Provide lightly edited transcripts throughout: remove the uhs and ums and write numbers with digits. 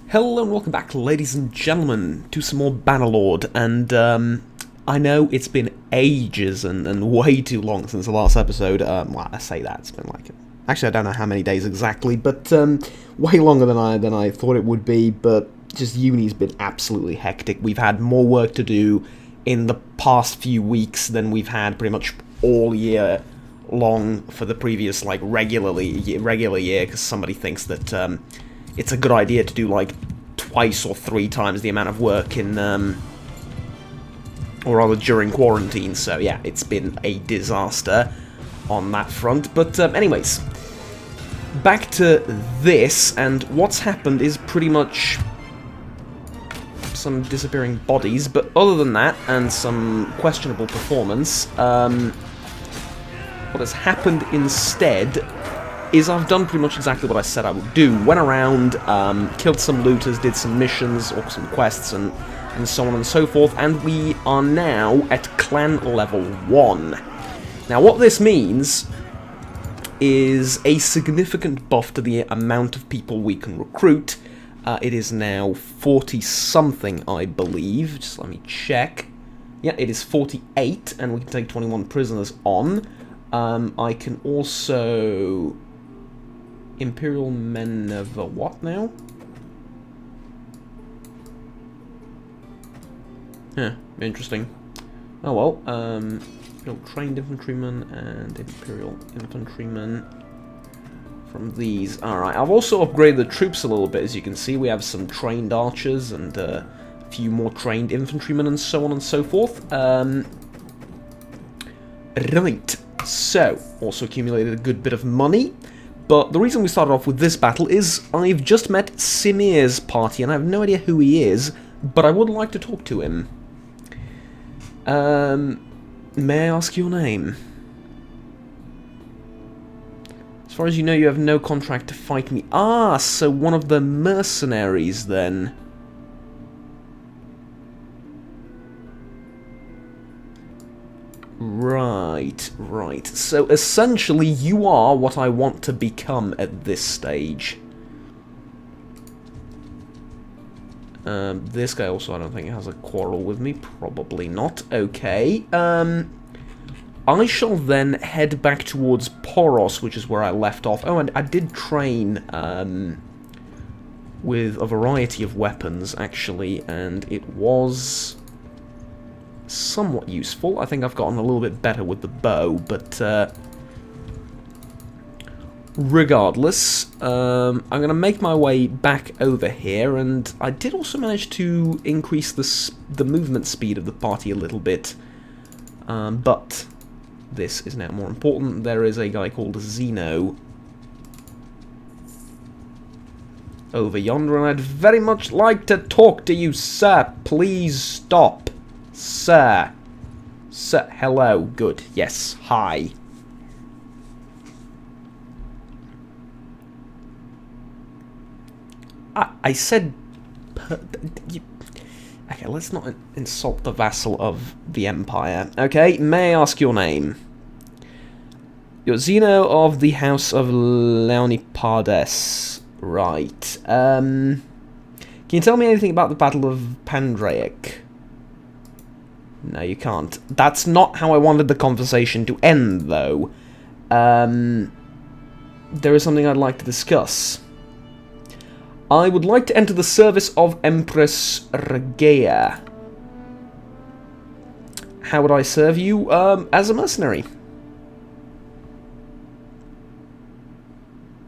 Hello and welcome back, ladies and gentlemen, to some more Bannerlord, and I know it's been ages and way too long since the last episode. Well, I say that, it's been like... Actually, I don't know how many days exactly, but way longer than I thought it would be, but just uni's been absolutely hectic. We've had more work to do in the past few weeks than we've had pretty much all year long for the previous, like, regular year, because somebody thinks that it's a good idea to do, like, twice or three times the amount of work in, or rather during quarantine, so yeah, it's been a disaster on that front. But anyways, back to this, and what's happened is pretty much some disappearing bodies, but other than that, and some questionable performance, what has happened instead is I've done pretty much exactly what I said I would do. Went around, killed some looters, did some missions, or some quests, and so on and so forth, and we are now at clan level 1. Now what this means is a significant buff to the amount of people we can recruit. It is now 40-something, I believe. Just let me check. Yeah, it is 48, and we can take 21 prisoners on. I can also... Imperial men of what now? Huh, interesting. Oh well, trained infantrymen and Imperial infantrymen from these. Alright, I've also upgraded the troops a little bit, as you can see. We have some trained archers and a few more trained infantrymen and so on and so forth. Right, so, also accumulated a good bit of money. But the reason we started off with this battle is I've just met Simir's party, and I have no idea who he is, but I would like to talk to him. May I ask your name? As far as you know, you have no contract to fight me. Ah, so one of the mercenaries, then. Right. So essentially, you are what I want to become at this stage. This guy also, I don't think, has a quarrel with me. Probably not. Okay. I shall then head back towards Poros, which is where I left off. Oh, and I did train with a variety of weapons, actually, and it was somewhat useful. I think I've gotten a little bit better with the bow, but regardless, I'm going to make my way back over here, and I did also manage to increase the movement speed of the party a little bit, but this is now more important. There is a guy called Zeno over yonder, and I'd very much like to talk to you, sir. Please stop. Sir. Sir. Hello. Good. Yes. Hi. I said... Okay, let's not insult the vassal of the Empire. Okay, may I ask your name? You're Zeno of the House of Leonipardes. Right. Can you tell me anything about the Battle of Pandraic? No, you can't. That's not how I wanted the conversation to end, though. There is something I'd like to discuss. I would like to enter the service of Empress Regea. How would I serve you? As a mercenary.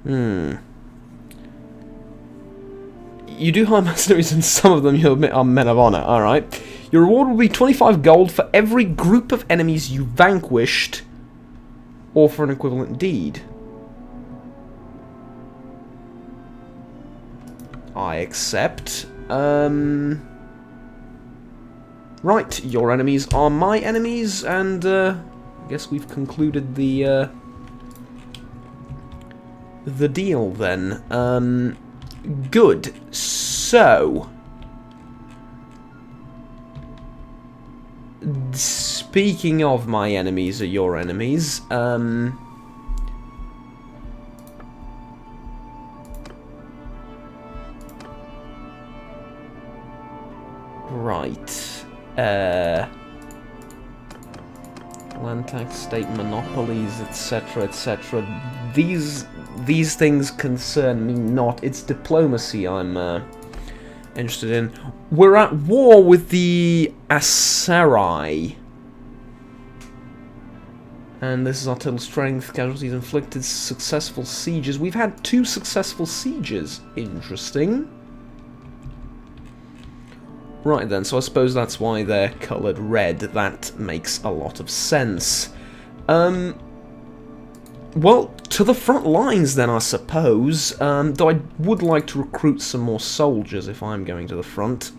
You do hire mercenaries, and some of them you admit are men of honor. Alright. Your reward will be 25 gold for every group of enemies you vanquished, or for an equivalent deed. I accept. Right, your enemies are my enemies, and I guess we've concluded the deal then. Good. So, speaking of my enemies or your enemies, Right. Land tax, state monopolies, etc., etc. These things concern me not. It's diplomacy I'm interested in. We're at war with the Aserai. And this is our total strength, casualties inflicted, successful sieges. We've had 2 successful sieges. Interesting. Right then, so I suppose that's why they're coloured red. That makes a lot of sense. Well, to the front lines then, I suppose. Though I would like to recruit some more soldiers if I'm going to the front.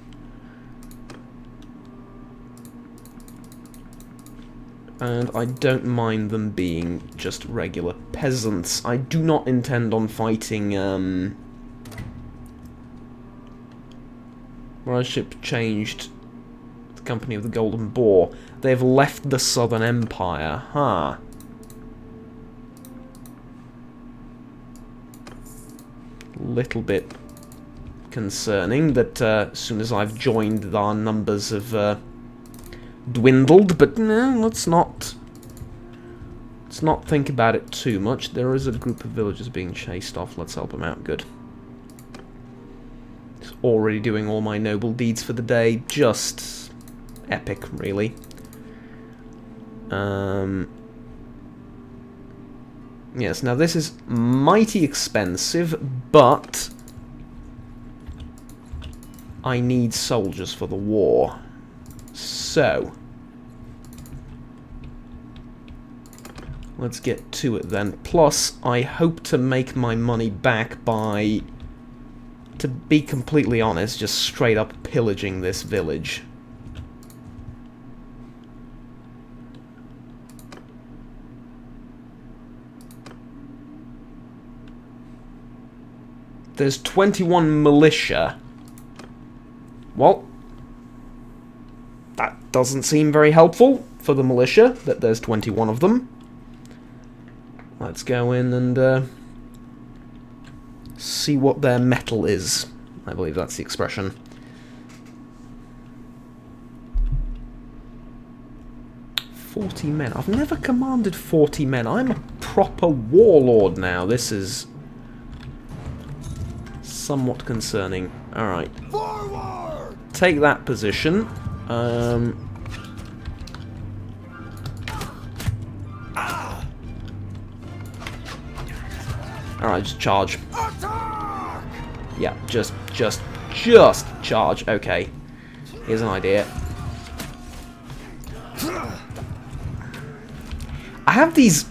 And I don't mind them being just regular peasants. I do not intend on fighting, Our ship changed the Company of the Golden Boar. They've left the Southern Empire, huh? Little bit concerning that as soon as I've joined, our numbers have dwindled, but no, let's not think about it too much. There is a group of villagers being chased off. Let's help them out. Good. Already doing all my noble deeds for the day. Just epic, really. Yes, now this is mighty expensive, but I need soldiers for the war. So let's get to it then. Plus, I hope to make my money back by, to be completely honest, just straight up pillaging this village. There's 21 militia. Well, that doesn't seem very helpful for the militia, that there's 21 of them. Let's go in and see what their mettle is. I believe that's the expression. "40 men. I've never commanded 40 men. I'm a proper warlord now. This is somewhat concerning. Alright. Take that position. Alright, just charge. Yeah, just charge. Okay. Here's an idea. I have these...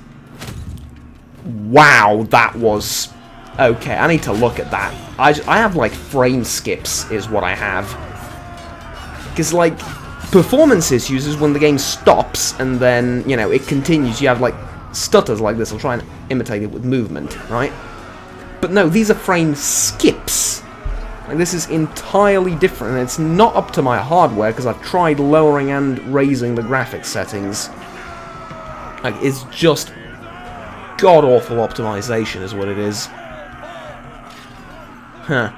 Wow, that was... Okay, I need to look at that. I have, like, frame skips is what I have. Because, like, performance issues is when the game stops and then, you know, it continues. You have, like, stutters like this. I'll try and imitate it with movement, right? But no, these are frame skips. Like, this is entirely different, and it's not up to my hardware, because I've tried lowering and raising the graphics settings. Like, it's just god-awful optimization is what it is. Huh.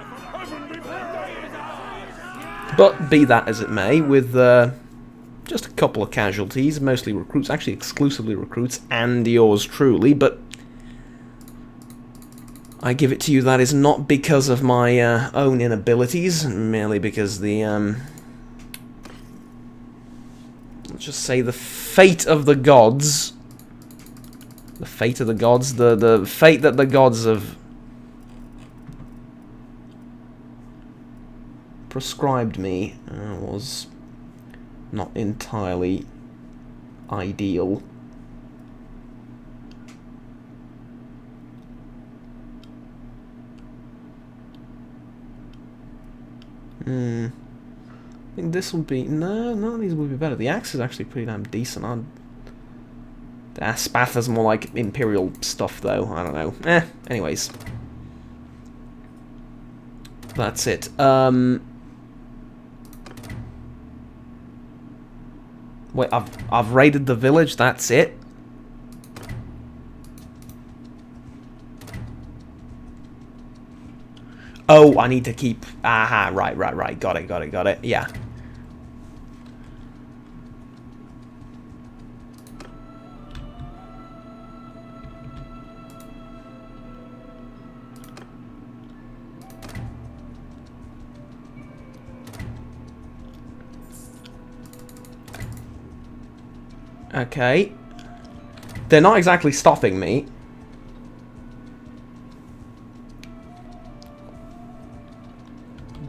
But be that as it may, with just a couple of casualties, mostly recruits, actually exclusively recruits, and yours truly, but I give it to you that is not because of my own inabilities, merely because the, let's just say the fate of the gods, the fate that the gods have prescribed me was not entirely ideal. I think this will be... No, none of these will be better. The axe is actually pretty damn decent. The Aspath is more like Imperial stuff, though. I don't know. Anyways. That's it. Wait, I've raided the village, that's it? Oh, I need to keep... Aha, right. Got it. Yeah. Okay. They're not exactly stopping me.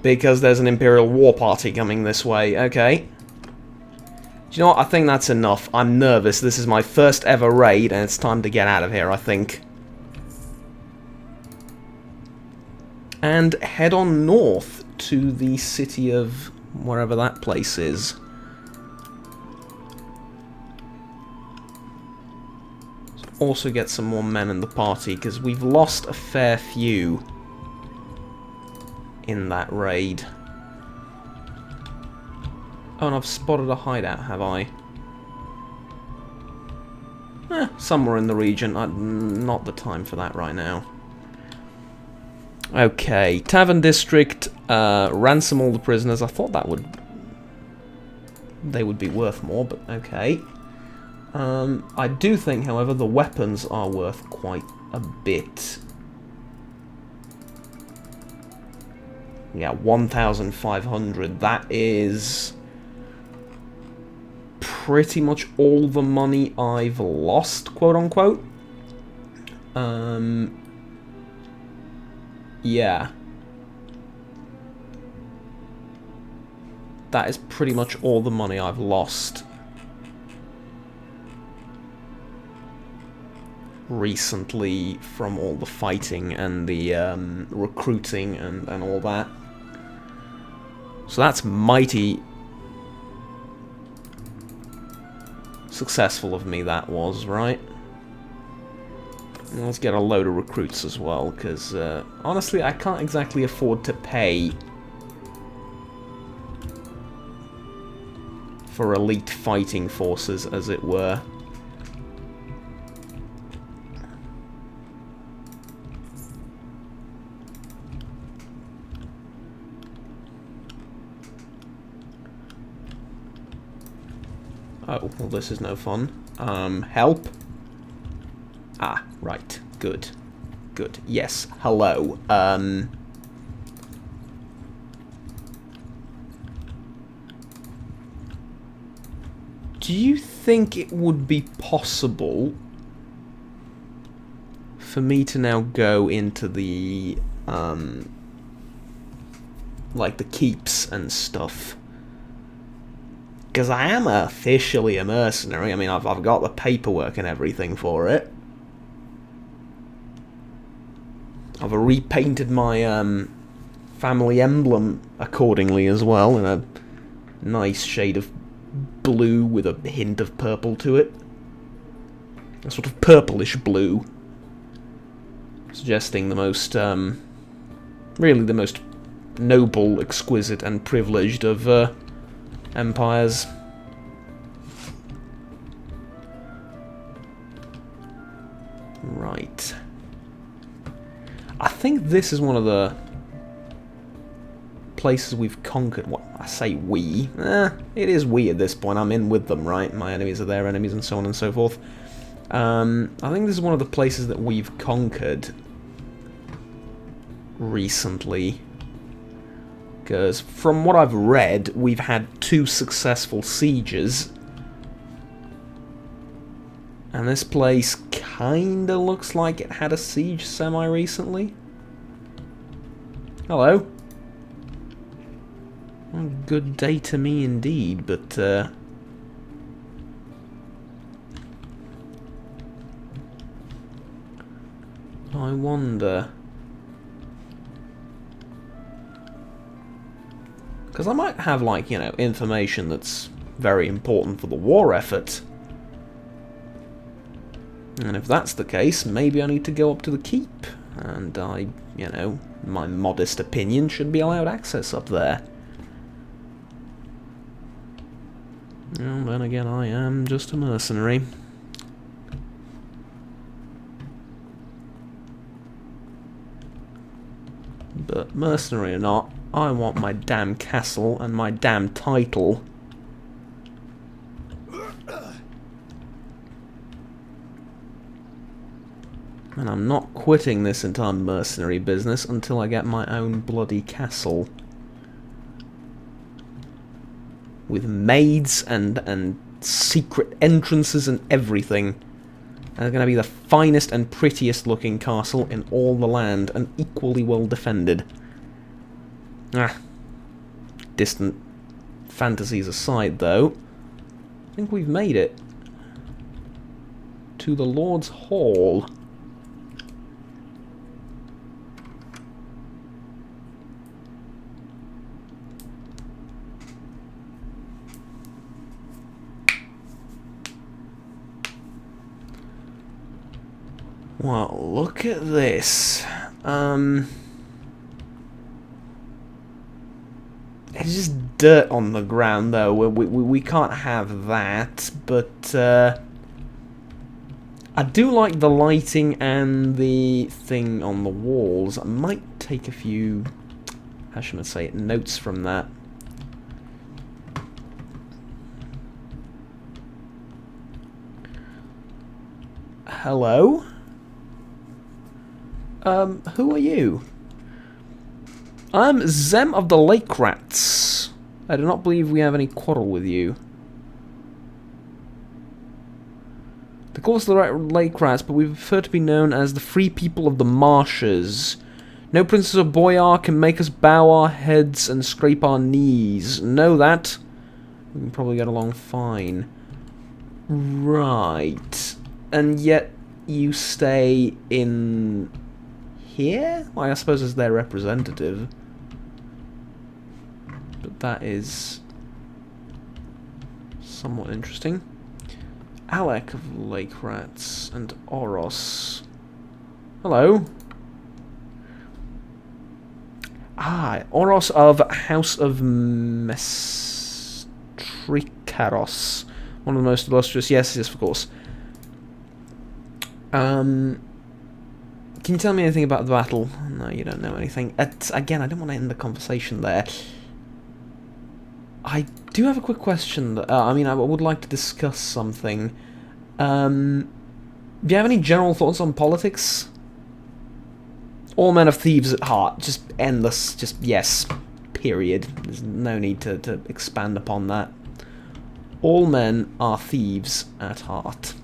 Because there's an Imperial War Party coming this way. Okay. Do you know what? I think that's enough. I'm nervous. This is my first ever raid, and it's time to get out of here, I think. And head on north to the city of wherever that place is. Also get some more men in the party, because we've lost a fair few in that raid. Oh, and I've spotted a hideout, have I? Somewhere in the region. Not the time for that right now. Okay, Tavern District, ransom all the prisoners. I thought they would be worth more, but okay. I do think, however, the weapons are worth quite a bit. Yeah, 1,500. That is pretty much all the money I've lost, quote unquote. Yeah. That is pretty much all the money I've lost recently from all the fighting and the recruiting and all that. So that's mighty successful of me, that was, right? Let's get a load of recruits as well, because honestly I can't exactly afford to pay for elite fighting forces, as it were. Oh, well, this is no fun. Help? Ah, right. Good. Good. Yes. Hello. Do you think it would be possible for me to now go into the, like the keeps and stuff? Because I am officially a mercenary. I mean, I've got the paperwork and everything for it. I've repainted my family emblem accordingly as well, in a nice shade of blue with a hint of purple to it. A sort of purplish blue. Suggesting the most, really the most noble, exquisite, and privileged of empires. Right. I think this is one of the places we've conquered. What I say we. It is we at this point. I'm in with them, right? My enemies are their enemies and so on and so forth. I think this is one of the places that we've conquered recently. Because from what I've read, we've had 2 successful sieges. And this place kinda looks like it had a siege semi-recently. Hello. Well, good day to me indeed, but I wonder. Because I might have, like, you know, information that's very important for the war effort. And if that's the case, maybe I need to go up to the keep. And I, you know, my modest opinion, should be allowed access up there. Well, then again, I am just a mercenary. But mercenary or not, I want my damn castle and my damn title. And I'm not quitting this entire mercenary business until I get my own bloody castle. With maids and secret entrances and everything. And it's going to be the finest and prettiest looking castle in all the land, and equally well defended. Distant fantasies aside, though, I think we've made it to the Lord's Hall. Well, look at this. It's just dirt on the ground, though. We can't have that, but I do like the lighting and the thing on the walls. I might take a few, how should I say it, notes from that. Hello? Who are you? I'm Zem of the Lake Rats. I do not believe we have any quarrel with you. They call us the Lake Rats, but we prefer to be known as the Free People of the Marshes. No princess or boyar can make us bow our heads and scrape our knees. Know that? We can probably get along fine. Right. And yet you stay in here? Well, I suppose as their representative. But that is somewhat interesting. Alec of Lake Rats and Oros. Hello. Oros of House of Mestrikaros. One of the most illustrious. Yes, of course. Can you tell me anything about the battle? No, you don't know anything. Again, I don't want to end the conversation there. I do have a quick question. I mean, I would like to discuss something. Do you have any general thoughts on politics? All men are thieves at heart. Just endless. Just yes. Period. There's no need to expand upon that. All men are thieves at heart.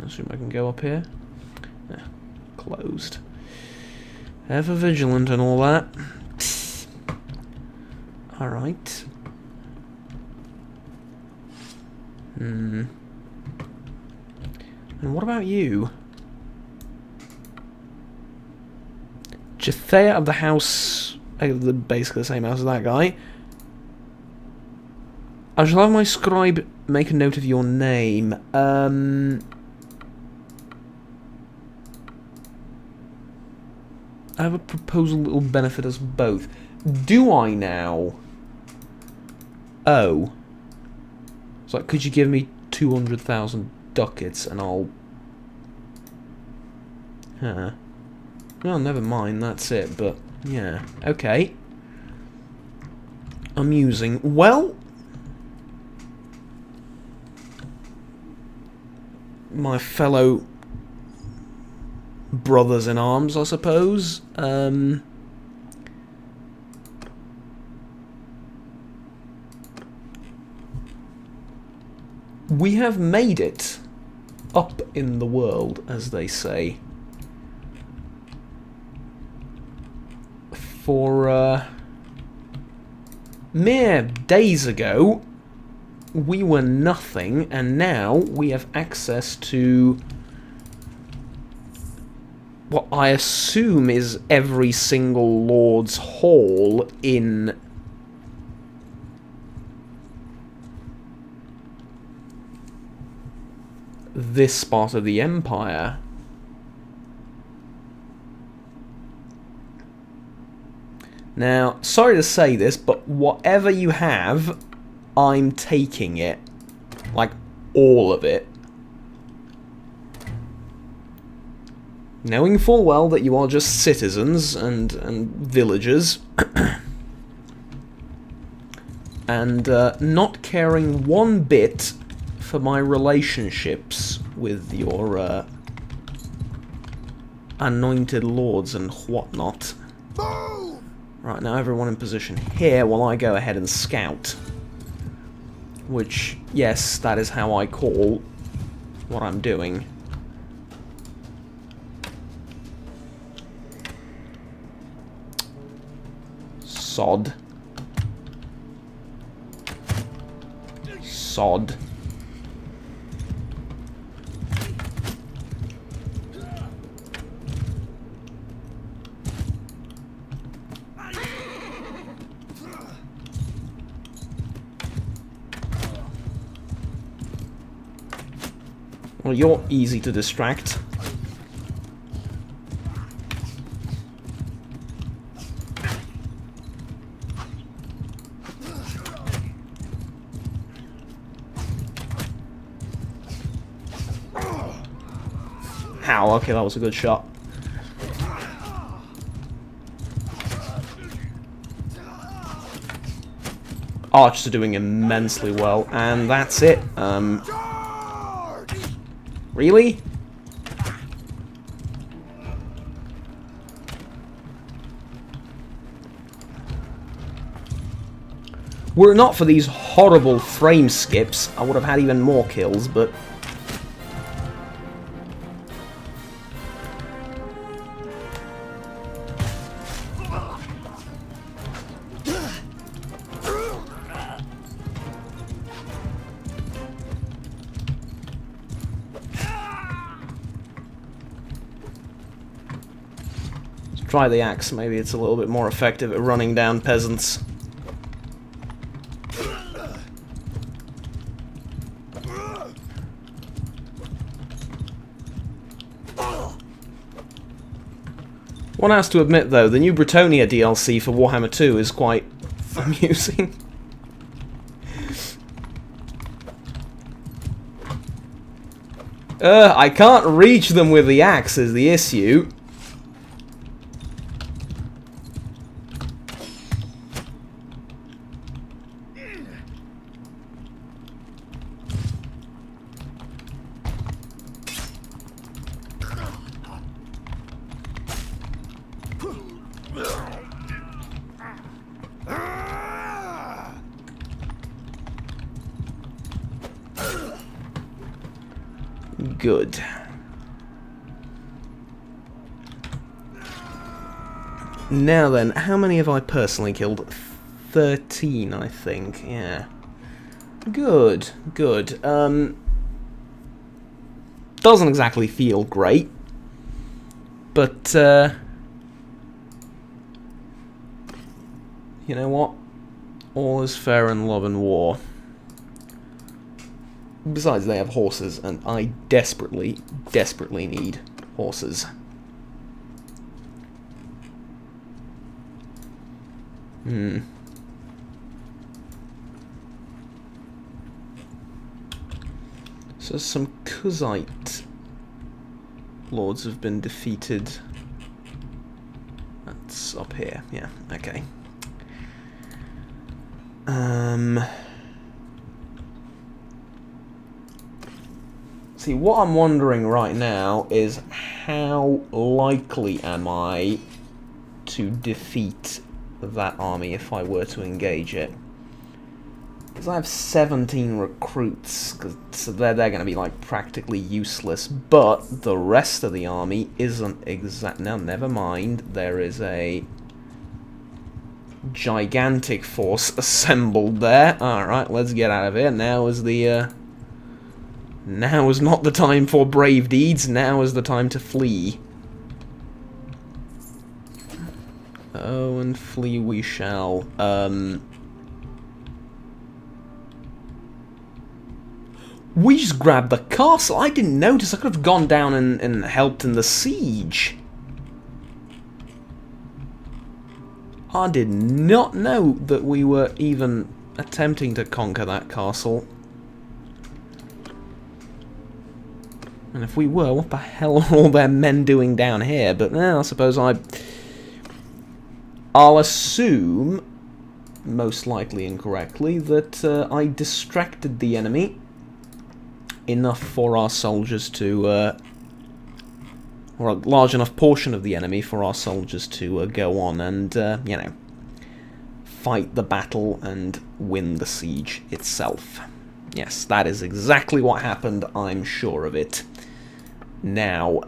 I assume I can go up here. Yeah, closed. Ever vigilant and all that. Alright. And what about you? Jathea of the house... basically the same house as that guy. I shall have my scribe make a note of your name. I have a proposal that will benefit us both. Do I now? Oh. It's like, could you give me 200,000 ducats and I'll... Huh. Well, never mind, that's it, but... Yeah, okay. Amusing. Well... My fellow... brothers in arms, I suppose. We have made it up in the world, as they say. For mere days ago, we were nothing, and now we have access to what I assume is every single Lord's Hall in this part of the Empire. Now, sorry to say this, but whatever you have, I'm taking it. Like, all of it. Knowing full well that you are just citizens and villagers. And not caring one bit for my relationships with your anointed lords and whatnot. Right, now everyone in position here while I go ahead and scout. Which, yes, that is how I call what I'm doing. Sod. Sod. Well, you're easy to distract. Ow, okay, that was a good shot. Archers are doing immensely well, and that's it. Really? Were it not for these horrible frame skips, I would have had even more kills, but... Try the axe, maybe it's a little bit more effective at running down peasants. One has to admit though, the new Bretonnia DLC for Warhammer 2 is quite amusing. I can't reach them with the axe is the issue. Good. Now then, how many have I personally killed? 13, I think, yeah. Good, good. Doesn't exactly feel great, but, you know what? All is fair in love and war. Besides, they have horses, and I desperately, desperately need horses. So some Kuzite lords have been defeated. That's up here, yeah, okay. See, what I'm wondering right now is how likely am I to defeat that army if I were to engage it? Because I have 17 recruits, so they're going to be like practically useless, but the rest of the army isn't exact. Now, never mind, there is a gigantic force assembled there. Alright, let's get out of here. Now is the, now is not the time for brave deeds, now is the time to flee. Oh, and flee we shall. We just grabbed the castle. I didn't notice. I could have gone down and helped in the siege. I did not know that we were even attempting to conquer that castle. And if we were, what the hell are all their men doing down here? But I suppose I'll assume, most likely incorrectly, that I distracted the enemy enough for our soldiers to, or a large enough portion of the enemy for our soldiers to go on and, you know, fight the battle and win the siege itself. Yes, that is exactly what happened, I'm sure of it. Now,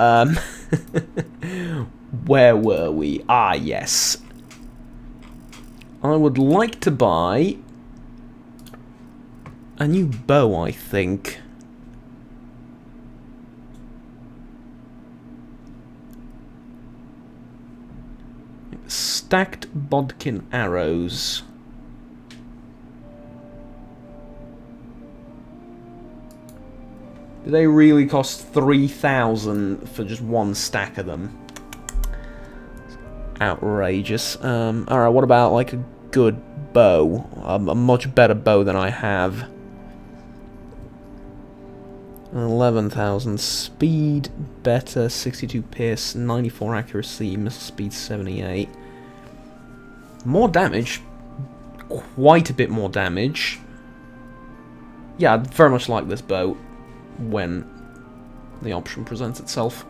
where were we? Ah, yes. I would like to buy a new bow, I think. Stacked bodkin arrows. Do they really cost 3,000 for just one stack of them? Outrageous. Alright, what about like a good bow? A much better bow than I have. 11,000 speed, better, 62 pierce, 94 accuracy, missile speed 78. More damage. Quite a bit more damage. Yeah, I'd very much like this bow when the option presents itself.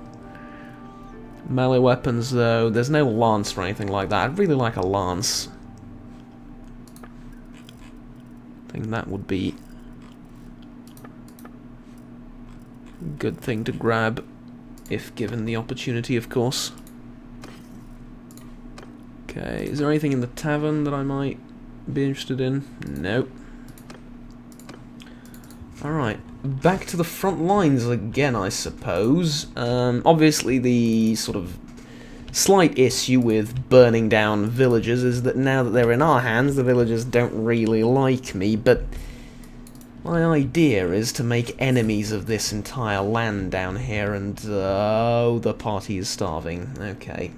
Melee weapons, though, there's no lance or anything like that. I'd really like a lance. I think that would be a good thing to grab, if given the opportunity, of course. Okay, is there anything in the tavern that I might be interested in? Nope. Alright, back to the front lines again, I suppose. Obviously, the sort of slight issue with burning down villages is that now that they're in our hands, the villagers don't really like me, but my idea is to make enemies of this entire land down here, and oh, the party is starving. Okay.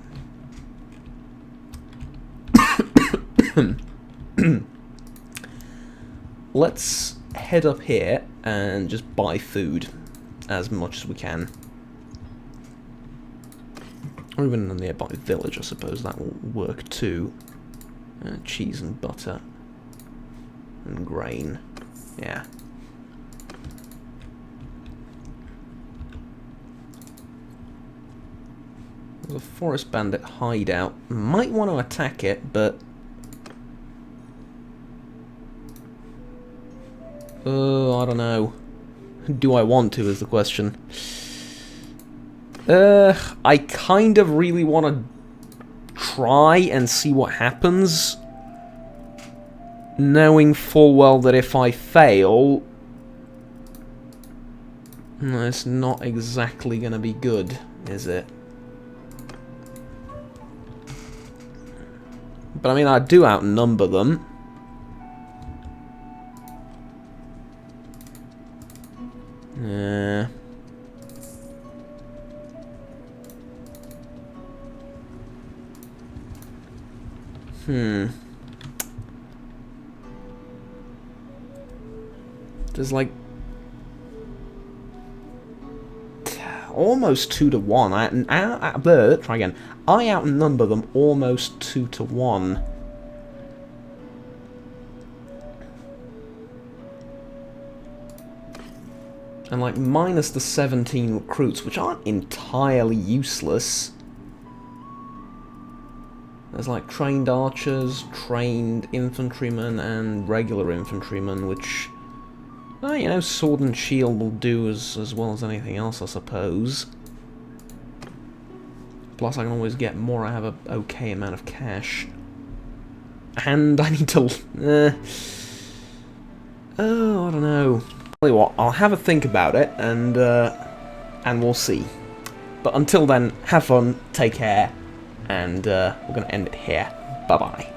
Let's head up here and just buy food as much as we can. Or even in a nearby village, I suppose that will work too. Cheese and butter. And grain. Yeah. There's a forest bandit hideout. Might want to attack it, but I don't know. Do I want to is the question. I kind of really want to try and see what happens, knowing full well that if I fail, it's not exactly going to be good, is it? But I mean, I do outnumber them. Yeah. There's like almost 2 to 1. Try again. I outnumber them almost 2 to 1. And like minus the 17 recruits, which aren't entirely useless. There's like trained archers, trained infantrymen, and regular infantrymen, which, you know, sword and shield will do as well as anything else, I suppose. Plus I can always get more, I have an okay amount of cash. And I need to... oh, I don't know. Tell you what, I'll have a think about it, and we'll see. But until then, have fun, take care, and we're going to end it here. Bye-bye.